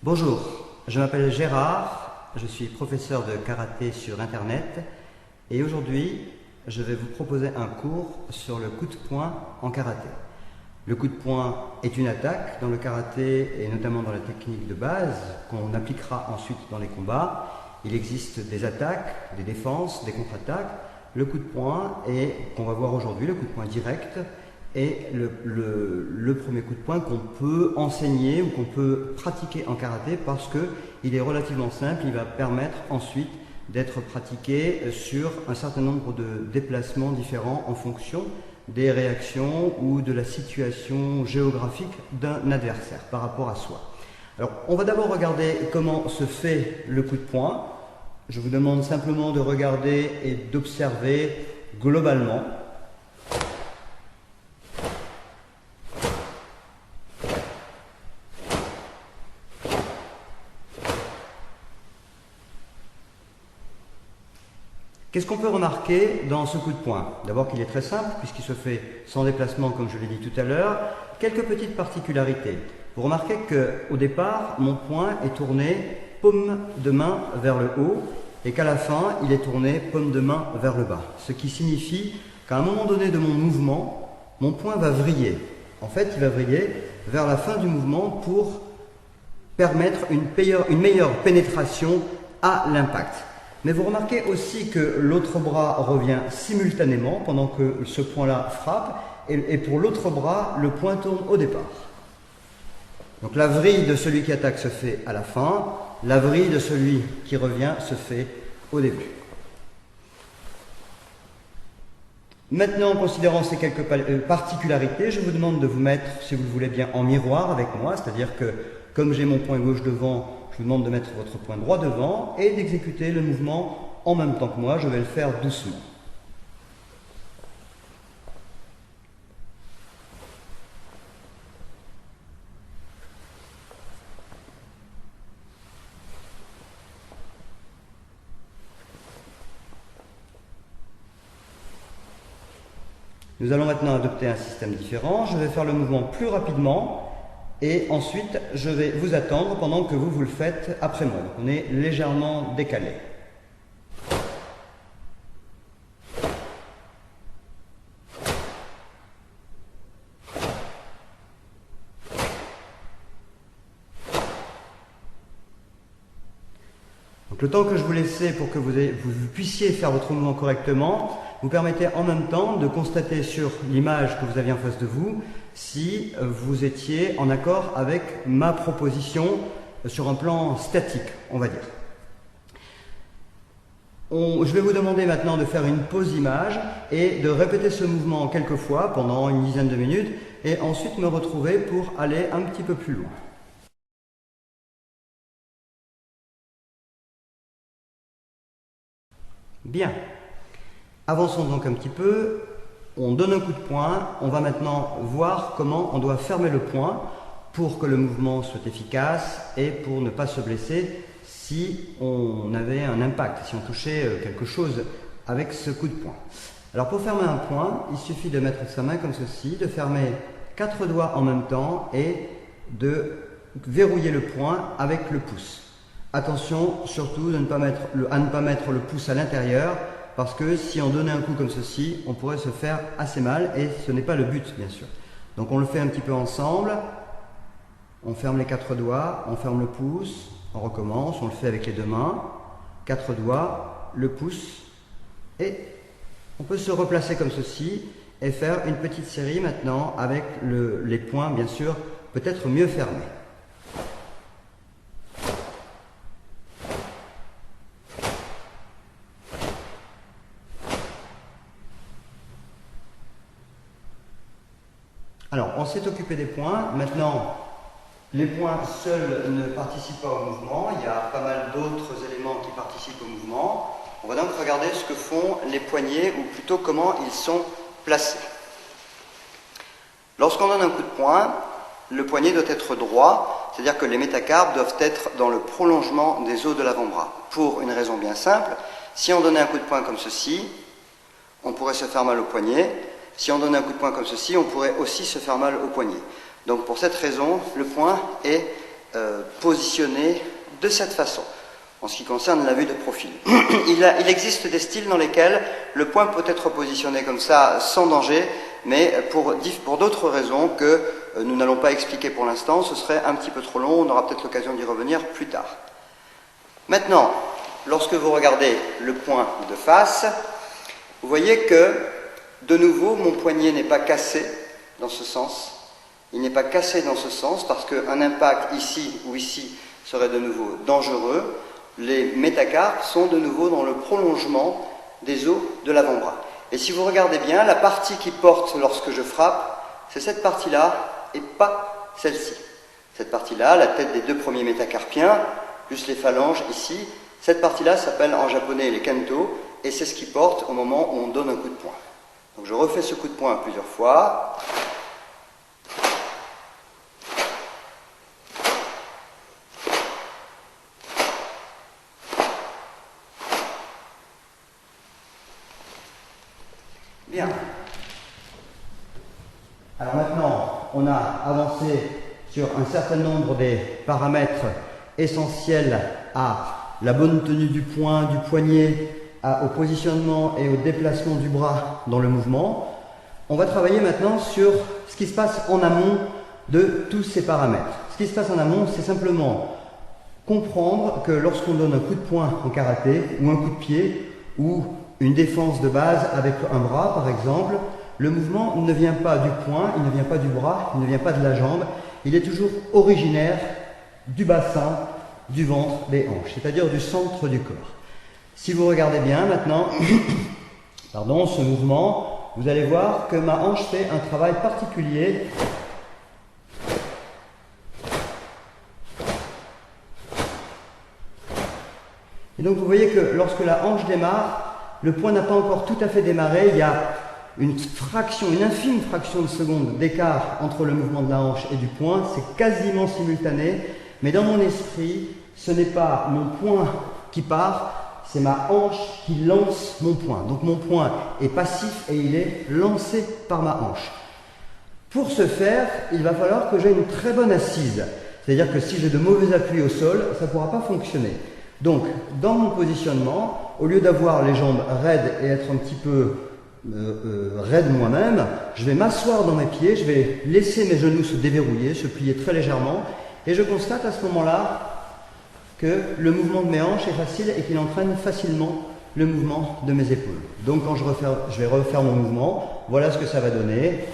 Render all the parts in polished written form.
Bonjour, je m'appelle Gérard, je suis professeur de karaté sur internet et aujourd'hui je vais vous proposer un cours sur le coup de poing en karaté. Le coup de poing est une attaque dans le karaté et notamment dans la technique de base qu'on appliquera ensuite dans les combats. Il existe des attaques, des défenses, des contre-attaques. Le coup de poing est, qu'on va voir aujourd'hui, le coup de poing direct, est le premier coup de poing qu'on peut enseigner ou qu'on peut pratiquer en karaté parce qu'il est relativement simple, il va permettre ensuite d'être pratiqué sur un certain nombre de déplacements différents en fonction des réactions ou de la situation géographique d'un adversaire par rapport à soi. Alors, on va d'abord regarder comment se fait le coup de poing. Je vous demande simplement de regarder et d'observer globalement. Qu'est-ce qu'on peut remarquer dans ce coup de poing? D'abord qu'il est très simple, puisqu'il se fait sans déplacement, comme je l'ai dit tout à l'heure. Quelques petites particularités. Vous remarquez qu'au départ, mon poing est tourné paume de main vers le haut, et qu'à la fin, il est tourné paume de main vers le bas. Ce qui signifie qu'à un moment donné de mon mouvement, mon poing va vriller. En fait, il va vriller vers la fin du mouvement pour permettre une meilleure pénétration à l'impact. Mais vous remarquez aussi que l'autre bras revient simultanément pendant que ce point-là frappe, et pour l'autre bras, le point tourne au départ. Donc la vrille de celui qui attaque se fait à la fin, la vrille de celui qui revient se fait au début. Maintenant, en considérant ces quelques particularités, je vous demande de vous mettre, si vous le voulez bien, en miroir avec moi, c'est-à-dire que comme j'ai mon poing gauche devant, je vous demande de mettre votre poing droit devant et d'exécuter le mouvement en même temps que moi. Je vais le faire doucement. Nous allons maintenant adopter un système différent. Je vais faire le mouvement plus rapidement. Et ensuite, je vais vous attendre pendant que vous le faites après moi. Donc, on est légèrement décalé. Donc, le temps que je vous laissais pour que vous puissiez faire votre mouvement correctement, vous permettez en même temps de constater sur l'image que vous aviez en face de vous si vous étiez en accord avec ma proposition sur un plan statique, on va dire. Je vais vous demander maintenant de faire une pause image et de répéter ce mouvement quelques fois pendant une dizaine de minutes et ensuite me retrouver pour aller un petit peu plus loin. Bien. Avançons donc un petit peu. On donne un coup de poing, on va maintenant voir comment on doit fermer le poing pour que le mouvement soit efficace et pour ne pas se blesser si on avait un impact, si on touchait quelque chose avec ce coup de poing. Alors pour fermer un poing, il suffit de mettre sa main comme ceci, de fermer 4 doigts en même temps et de verrouiller le poing avec le pouce. Attention surtout à ne pas mettre le pouce à l'intérieur, parce que si on donnait un coup comme ceci, on pourrait se faire assez mal et ce n'est pas le but, bien sûr. Donc on le fait un petit peu ensemble. On ferme les 4 doigts, on ferme le pouce, on recommence, on le fait avec les 2 mains. 4 doigts, le pouce, et on peut se replacer comme ceci et faire une petite série maintenant avec les poings, bien sûr, peut-être mieux fermés. Alors, on s'est occupé des poings. Maintenant, les poings seuls ne participent pas au mouvement. Il y a pas mal d'autres éléments qui participent au mouvement. On va donc regarder ce que font les poignets, ou plutôt comment ils sont placés. Lorsqu'on donne un coup de poing, le poignet doit être droit, c'est-à-dire que les métacarpes doivent être dans le prolongement des os de l'avant-bras. Pour une raison bien simple, si on donnait un coup de poing comme ceci, on pourrait se faire mal au poignet. Si on donne un coup de poing comme ceci, on pourrait aussi se faire mal au poignet. Donc pour cette raison, le poing est positionné de cette façon, en ce qui concerne la vue de profil. Il existe des styles dans lesquels le poing peut être positionné comme ça sans danger, mais pour d'autres raisons que nous n'allons pas expliquer pour l'instant, ce serait un petit peu trop long, on aura peut-être l'occasion d'y revenir plus tard. Maintenant, lorsque vous regardez le poing de face, vous voyez que, de nouveau, mon poignet n'est pas cassé dans ce sens. Il n'est pas cassé dans ce sens parce qu'un impact ici ou ici serait de nouveau dangereux. Les métacarpes sont de nouveau dans le prolongement des os de l'avant-bras. Et si vous regardez bien, la partie qui porte lorsque je frappe, c'est cette partie-là et pas celle-ci. Cette partie-là, la tête des deux premiers métacarpiens, plus les phalanges ici, cette partie-là s'appelle en japonais les kento, et c'est ce qui porte au moment où on donne un coup de poing. Donc je refais ce coup de poing plusieurs fois. Bien. Alors maintenant, on a avancé sur un certain nombre des paramètres essentiels à la bonne tenue du poing, du poignet, au positionnement et au déplacement du bras dans le mouvement. On va travailler maintenant sur ce qui se passe en amont de tous ces paramètres. Ce qui se passe en amont, c'est simplement comprendre que lorsqu'on donne un coup de poing en karaté, ou un coup de pied, ou une défense de base avec un bras par exemple, le mouvement ne vient pas du poing, il ne vient pas du bras, il ne vient pas de la jambe, il est toujours originaire du bassin, du ventre, des hanches, c'est-à-dire du centre du corps. Si vous regardez bien maintenant, pardon, ce mouvement, vous allez voir que ma hanche fait un travail particulier. Et donc vous voyez que lorsque la hanche démarre, le poing n'a pas encore tout à fait démarré, il y a une fraction, une infime fraction de seconde d'écart entre le mouvement de la hanche et du poing, c'est quasiment simultané, mais dans mon esprit, ce n'est pas mon poing qui part, c'est ma hanche qui lance mon poing. Donc mon poing est passif et il est lancé par ma hanche. Pour ce faire, il va falloir que j'aie une très bonne assise, c'est-à-dire que si j'ai de mauvais appuis au sol, ça ne pourra pas fonctionner. Donc, dans mon positionnement, au lieu d'avoir les jambes raides et être un petit peu raide moi-même, je vais m'asseoir dans mes pieds, je vais laisser mes genoux se déverrouiller, se plier très légèrement, et je constate à ce moment-là que le mouvement de mes hanches est facile et qu'il entraîne facilement le mouvement de mes épaules. Donc quand je vais refaire mon mouvement, voilà ce que ça va donner.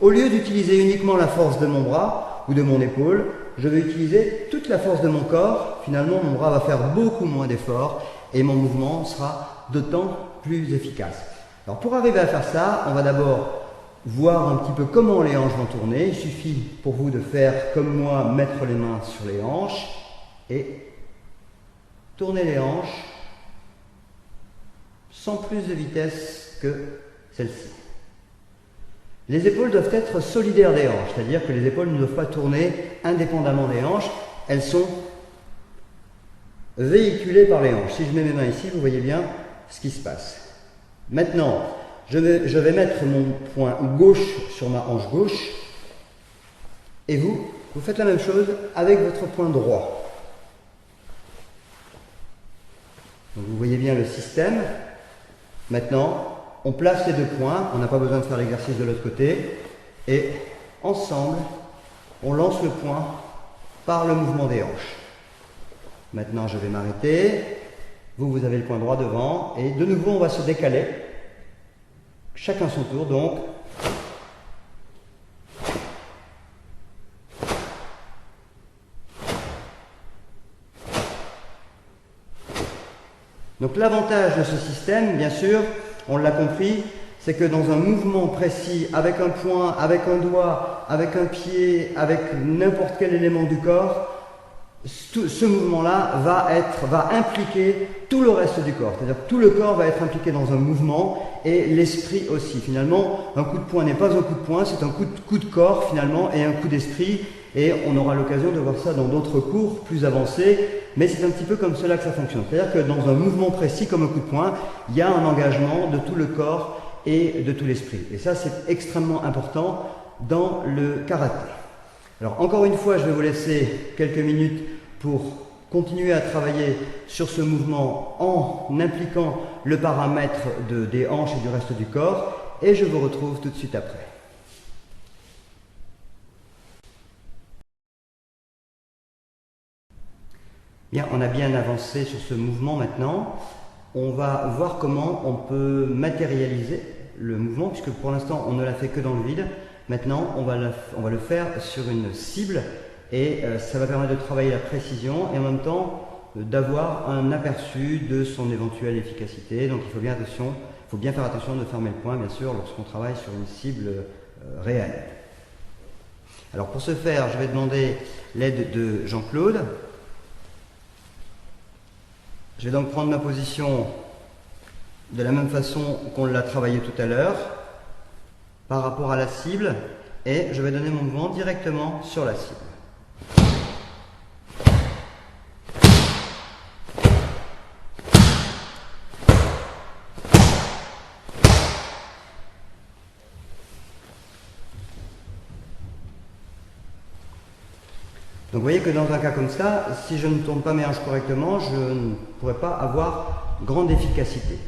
Au lieu d'utiliser uniquement la force de mon bras ou de mon épaule, je vais utiliser toute la force de mon corps. Finalement, mon bras va faire beaucoup moins d'efforts et mon mouvement sera d'autant plus efficace. Alors pour arriver à faire ça, on va d'abord voir un petit peu comment les hanches vont tourner. Il suffit pour vous de faire comme moi, mettre les mains sur les hanches et tourner les hanches sans plus de vitesse que celle-ci. Les épaules doivent être solidaires des hanches, c'est-à-dire que les épaules ne doivent pas tourner indépendamment des hanches, elles sont véhiculées par les hanches. Si je mets mes mains ici, vous voyez bien ce qui se passe. Maintenant, je vais mettre mon poing gauche sur ma hanche gauche, et vous faites la même chose avec votre poing droit. Donc vous voyez bien le système. Maintenant, on place les deux poings, on n'a pas besoin de faire l'exercice de l'autre côté, et ensemble, on lance le poing par le mouvement des hanches. Maintenant, je vais m'arrêter. Vous avez le poing droit devant, et de nouveau, on va se décaler. Chacun son tour, donc. Donc l'avantage de ce système, bien sûr, on l'a compris, c'est que dans un mouvement précis, avec un poing, avec un doigt, avec un pied, avec n'importe quel élément du corps, ce mouvement-là va impliquer tout le reste du corps. C'est-à-dire que tout le corps va être impliqué dans un mouvement et l'esprit aussi. Finalement, un coup de poing n'est pas un coup de poing, c'est un coup de corps finalement et un coup d'esprit. Et on aura l'occasion de voir ça dans d'autres cours plus avancés, mais c'est un petit peu comme cela que ça fonctionne. C'est-à-dire que dans un mouvement précis comme un coup de poing, il y a un engagement de tout le corps et de tout l'esprit. Et ça, c'est extrêmement important dans le karaté. Alors encore une fois, je vais vous laisser quelques minutes pour continuer à travailler sur ce mouvement en impliquant le paramètre des hanches et du reste du corps, et je vous retrouve tout de suite après. Bien, on a bien avancé sur ce mouvement maintenant. On va voir comment on peut matérialiser le mouvement, puisque pour l'instant on ne l'a fait que dans le vide. Maintenant on va le faire sur une cible, et ça va permettre de travailler la précision et en même temps d'avoir un aperçu de son éventuelle efficacité. Donc il faut bien faire attention de fermer le poing, bien sûr, lorsqu'on travaille sur une cible réelle. Alors pour ce faire, je vais demander l'aide de Jean-Claude. Je vais donc prendre ma position de la même façon qu'on l'a travaillé tout à l'heure, par rapport à la cible, et je vais donner mon mouvement directement sur la cible. Donc vous voyez que dans un cas comme ça, si je ne tourne pas mes hanches correctement, je ne pourrai pas avoir grande efficacité.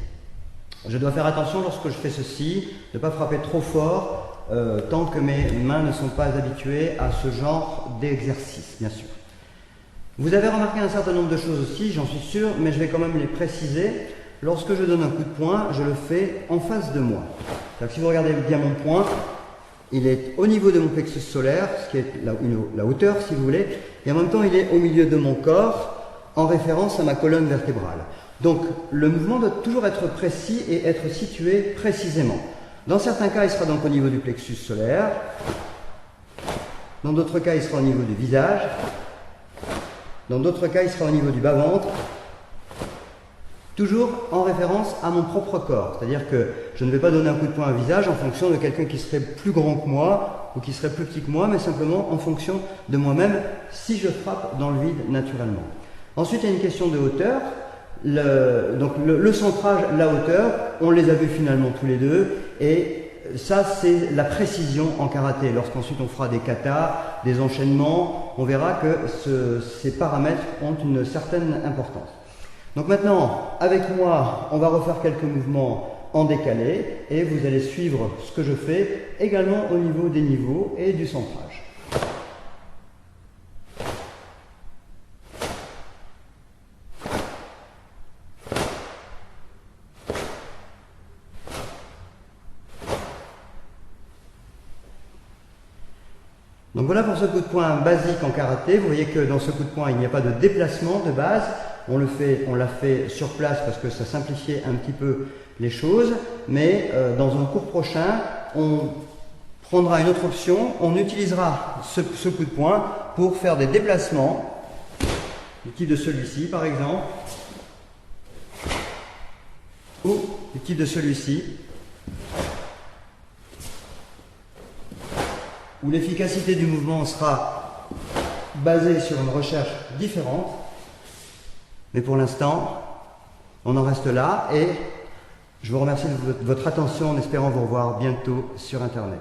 Je dois faire attention lorsque je fais ceci, de ne pas frapper trop fort tant que mes mains ne sont pas habituées à ce genre d'exercice, bien sûr. Vous avez remarqué un certain nombre de choses aussi, j'en suis sûr, mais je vais quand même les préciser. Lorsque je donne un coup de poing, je le fais en face de moi. Si vous regardez bien mon poing, il est au niveau de mon plexus solaire, ce qui est la hauteur si vous voulez, et en même temps il est au milieu de mon corps, en référence à ma colonne vertébrale. Donc le mouvement doit toujours être précis et être situé précisément. Dans certains cas, il sera donc au niveau du plexus solaire, dans d'autres cas, il sera au niveau du visage, dans d'autres cas, il sera au niveau du bas-ventre, toujours en référence à mon propre corps. C'est-à-dire que je ne vais pas donner un coup de poing au visage en fonction de quelqu'un qui serait plus grand que moi ou qui serait plus petit que moi, mais simplement en fonction de moi-même si je frappe dans le vide naturellement. Ensuite, il y a une question de hauteur. Le centrage, la hauteur, on les a vus finalement tous les deux, et ça c'est la précision en karaté. Lorsqu'ensuite on fera des katas, des enchaînements, on verra que ces paramètres ont une certaine importance. Donc maintenant, avec moi, on va refaire quelques mouvements en décalé, et vous allez suivre ce que je fais également au niveau des niveaux et du centrage. Donc voilà pour ce coup de poing basique en karaté. Vous voyez que dans ce coup de poing, il n'y a pas de déplacement de base. On l'a fait sur place parce que ça simplifiait un petit peu les choses. Mais dans un cours prochain, on prendra une autre option. On utilisera ce coup de poing pour faire des déplacements, du type de celui-ci par exemple, ou du type de celui-ci, où l'efficacité du mouvement sera basée sur une recherche différente. Mais pour l'instant, on en reste là, et je vous remercie de votre attention en espérant vous revoir bientôt sur Internet.